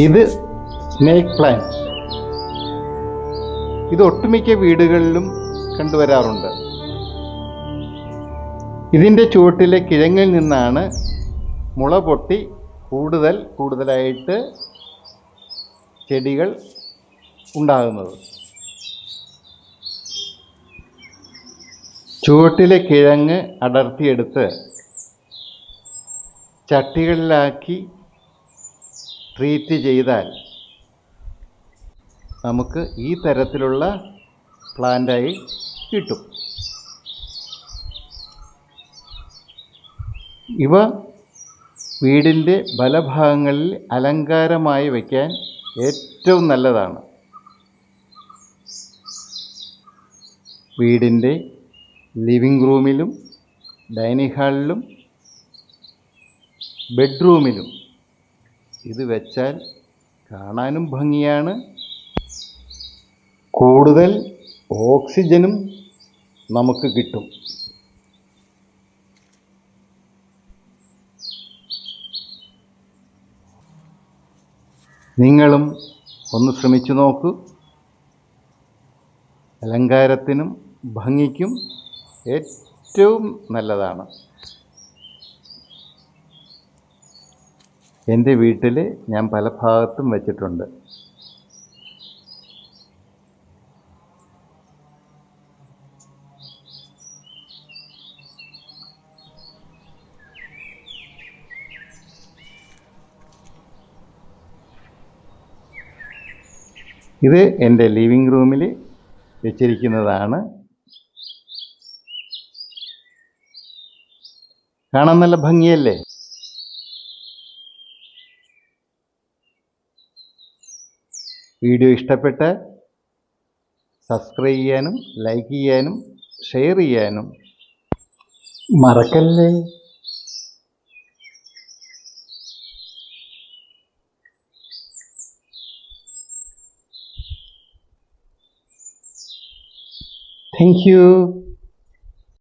ഇത് snake plant. ഇത് ഒട്ടുമിക്ക വീടുകളിലും കണ്ടുവരാറുണ്ട്. ഇതിൻ്റെ ചുവട്ടിലെ കിഴങ്ങിൽ നിന്നാണ് മുള പൊട്ടി കൂടുതലായിട്ട് ചെടികൾ ഉണ്ടാകുന്നത്. ചുവട്ടിലെ കിഴങ്ങ് അടർത്തിയെടുത്ത് ചട്ടികളിലാക്കി ട്രീറ്റ് ചെയ്താൽ നമുക്ക് ഈ തരത്തിലുള്ള പ്ലാന്റായി കിട്ടും. ഇവ വീടിൻ്റെ ബലഭാഗങ്ങളിൽ അലങ്കാരമായി വയ്ക്കാൻ ഏറ്റവും നല്ലതാണ്. വീടിൻ്റെ ലിവിംഗ് റൂമിലും ഡൈനിങ് ഹാളിലും ബെഡ്റൂമിലും ഇത് വെച്ചാൽ കാണാനും ഭംഗിയാണ്, കൂടുതൽ ഓക്സിജനും നമുക്ക് കിട്ടും. നിങ്ങളും ഒന്ന് ശ്രമിച്ചു നോക്കൂ. അലങ്കാരത്തിനും ഭംഗിക്കും ഏറ്റവും നല്ലതാണ്. എൻ്റെ വീട്ടിൽ ഞാൻ പല ഭാഗത്തും വെച്ചിട്ടുണ്ട്. ഇത് എൻ്റെ ലിവിംഗ് റൂമിൽ വെച്ചിരിക്കുന്നതാണ്. കാണാൻ നല്ല ഭംഗിയല്ലേ? വീഡിയോ ഇഷ്ടപ്പെട്ടാൽ സബ്സ്ക്രൈബ് ചെയ്യാനും ലൈക്ക് ചെയ്യാനും ഷെയർ ചെയ്യാനും മറക്കല്ലേ. Thank you.